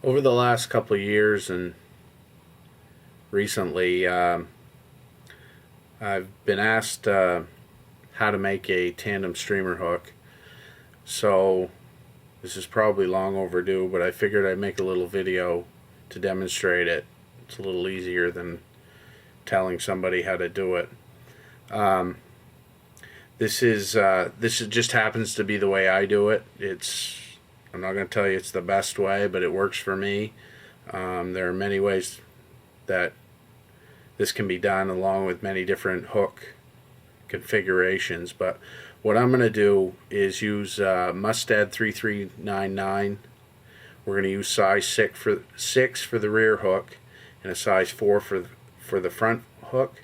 Over the last couple of years and recently, I've been asked how to make a tandem streamer hook. So this is probably long overdue, but I figured I'd make a little video to demonstrate it. It's a little easier than telling somebody how to do it. This just happens to be the way I do it. I'm not going to tell you it's the best way, but it works for me. There are many ways that this can be done, along with many different hook configurations. But what I'm going to do is use Mustad 3399. We're going to use size 6 for the rear hook and a size 4 for the front hook.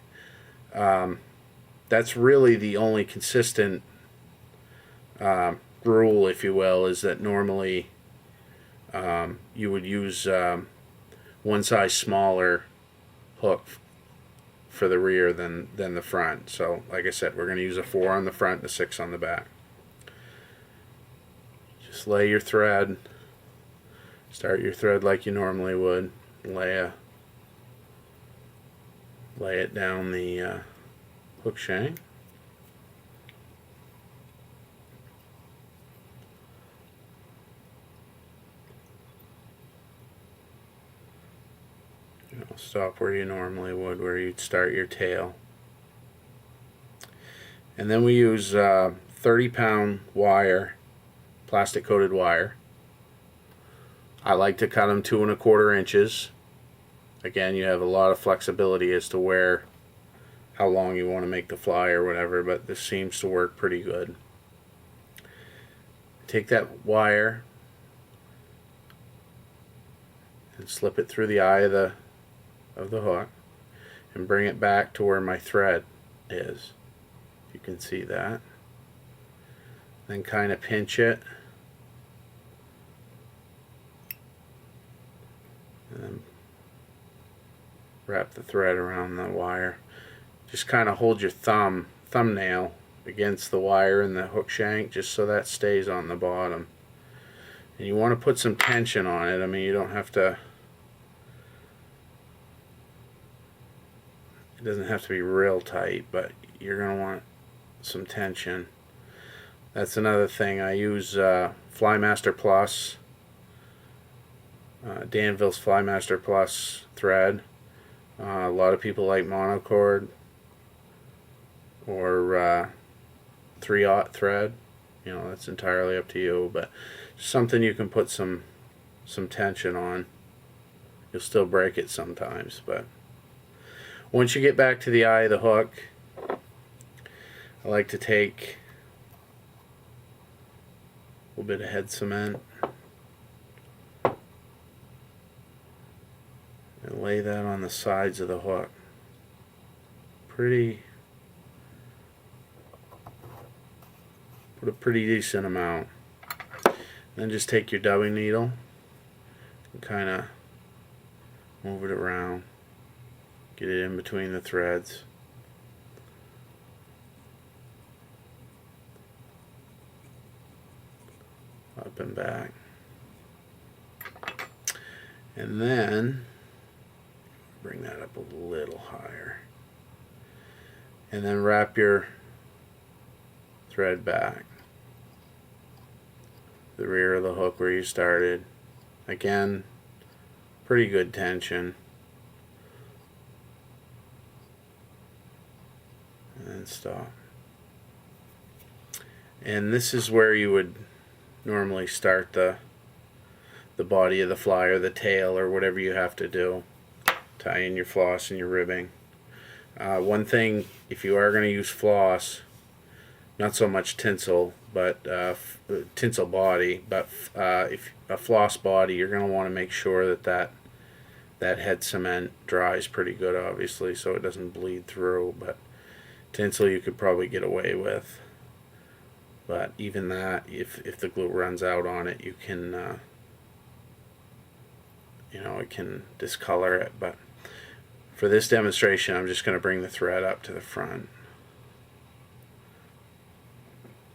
That's really the only consistent rule, if you will, is that normally you would use one size smaller hook for the rear than the front. So like I said, we're going to use a 4 on the front and a 6 on the back. Just lay your thread, start your thread like you normally would, lay it down the hook shank. Stop where you normally would, where you'd start your tail. And then we use 30-pound wire, plastic coated wire. I like to cut them 2 1/4 inches. Again, you have a lot of flexibility as to how long you want to make the fly or whatever, but this seems to work pretty good. Take that wire and slip it through the eye of the hook and bring it back to where my thread is. You can see that. Then kind of pinch it and then wrap the thread around the wire. Just kind of hold your thumbnail against the wire in the hook shank, just so that stays on the bottom. And you want to put some tension on it. I mean, you don't have to, it doesn't have to be real tight, but you're going to want some tension. That's another thing. I use Flymaster Plus, Danville's Flymaster Plus thread. A lot of people like monocord or 3/0 thread. You know, that's entirely up to you, but something you can put some tension on. You'll still break it sometimes, but once you get back to the eye of the hook, I like to take a little bit of head cement and lay that on the sides of the hook. Put a pretty decent amount. Then just take your dubbing needle and kind of move it around. Get it in between the threads. Up and back. And then bring that up a little higher. And then wrap your thread back. The rear of the hook where you started. Again, pretty good tension. And stop. And this is where you would normally start the body of the fly or the tail or whatever you have to do. Tie in your floss and your ribbing. One thing, if you are going to use floss, not so much tinsel, but tinsel body, but if a floss body, you're going to want to make sure that head cement dries pretty good, obviously, so it doesn't bleed through. But tinsel you could probably get away with, but even that, if the glue runs out on it, you can it can discolor it. But for this demonstration, I'm just going to bring the thread up to the front.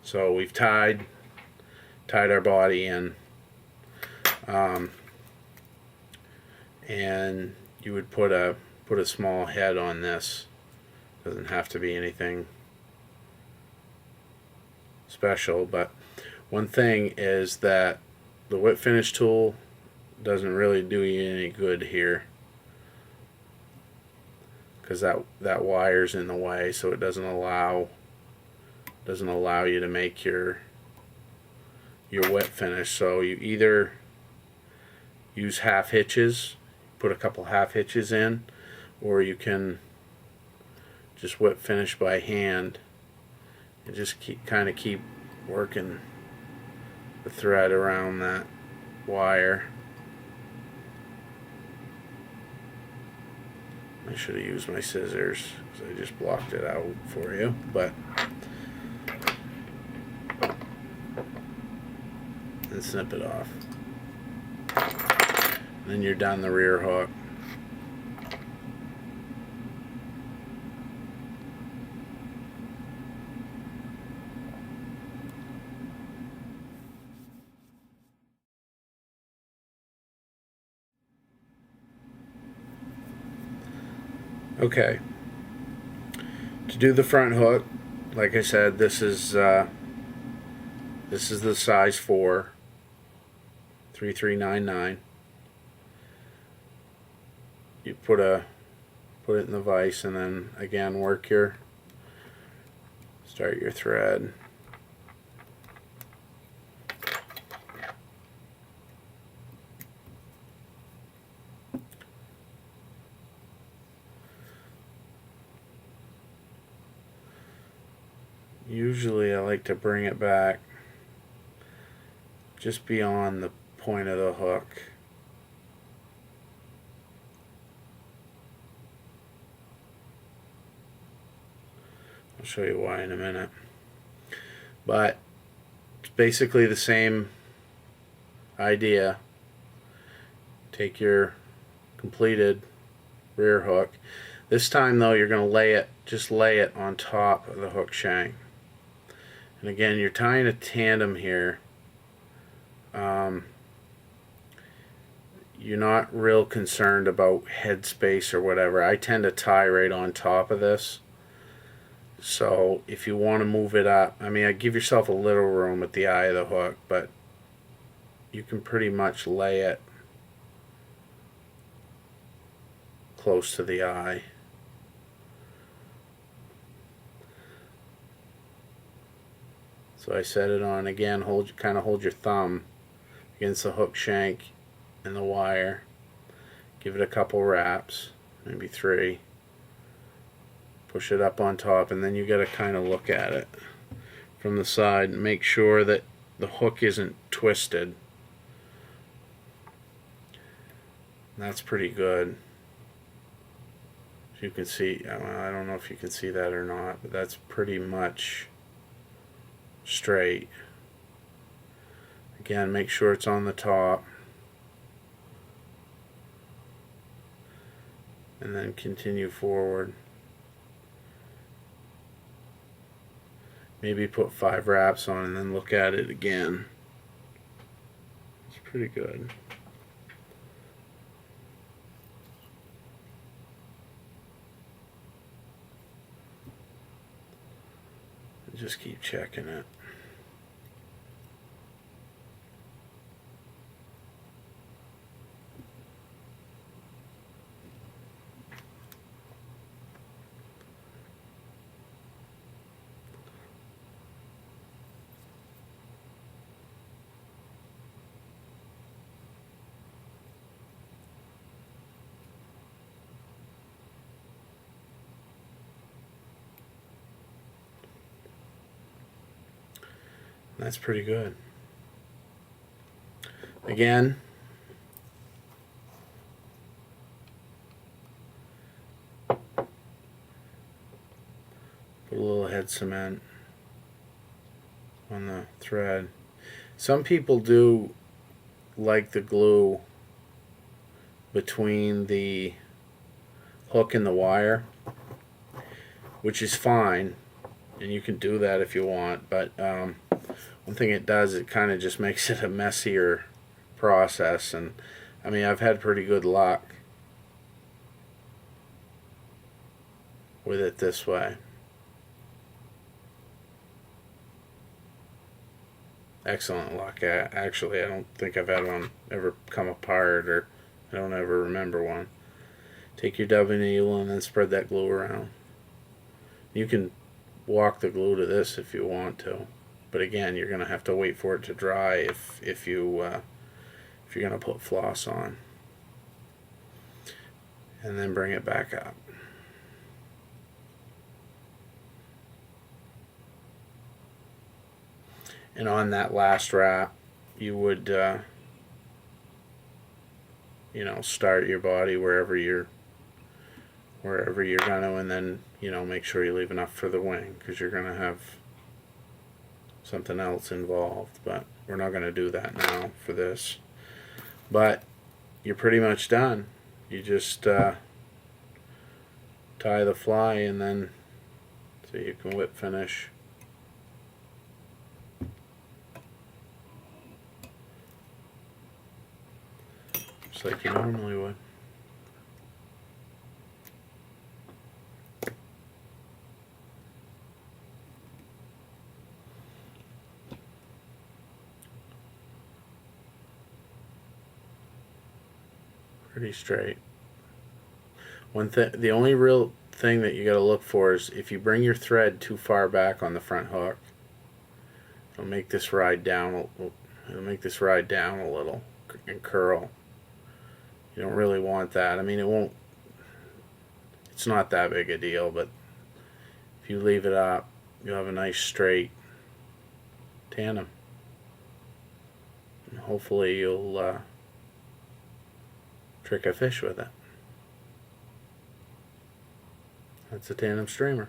So we've tied our body in. and you would put a small head on this. Doesn't have to be anything special, but one thing is that the whip finish tool doesn't really do you any good here, because that wire's in the way, so it doesn't allow you to make your whip finish. So you either use half hitches, put a couple half hitches in, or you can just whip finish by hand and just kind of keep working the thread around that wire. I should have used my scissors because I just blocked it out for you, but and snip it off. And then you're done the rear hook. Okay, to do the front hook, like I said, this is the size 4, 3399. You put it in the vise, and then again start your thread. Usually I like to bring it back just beyond the point of the hook. I'll show you why in a minute. But it's basically the same idea. Take your completed rear hook. This time though, you're going to just lay it on top of the hook shank. And again, you're tying a tandem here. You're not real concerned about head space or whatever. I tend to tie right on top of this. So if you want to move it up, I mean, I give yourself a little room at the eye of the hook, but you can pretty much lay it close to the eye. So I set it on again. Kind of hold your thumb against the hook shank and the wire. Give it a couple wraps, maybe 3. Push it up on top, and then you got to kind of look at it from the side and make sure that the hook isn't twisted. That's pretty good. As you can see, I don't know if you can see that or not, but that's pretty much straight. Again, make sure it's on the top, and then continue forward. Maybe put 5 wraps on and then look at it again. It's pretty good. Just keep checking it. That's pretty good. Again, put a little head cement on the thread. Some people do like the glue between the hook and the wire, which is fine, and you can do that if you want, but one thing it does, it kind of just makes it a messier process. And I mean, I've had pretty good luck with it this way. Excellent luck. Actually, I don't think I've had one ever come apart, or I don't ever remember one. Take your dubbing needle and then spread that glue around. You can walk the glue to this if you want to, but again, you're going to have to wait for it to dry if you're going to put floss on. And then bring it back up. And on that last wrap, you would, start your body wherever you're gonna, and then make sure you leave enough for the wing, because you're gonna have something else involved. But we're not gonna do that now for this. But you're pretty much done. You just tie the fly, and then so you can whip finish. Just like you normally would. Pretty straight. The only real thing that you got to look for is if you bring your thread too far back on the front hook, it'll make this ride down. It'll make this ride down a little and curl. You don't really want that. I mean, it won't. It's not that big a deal, but if you leave it up, you'll have a nice straight tandem. And hopefully, you'll trick a fish with it. That's a tandem streamer.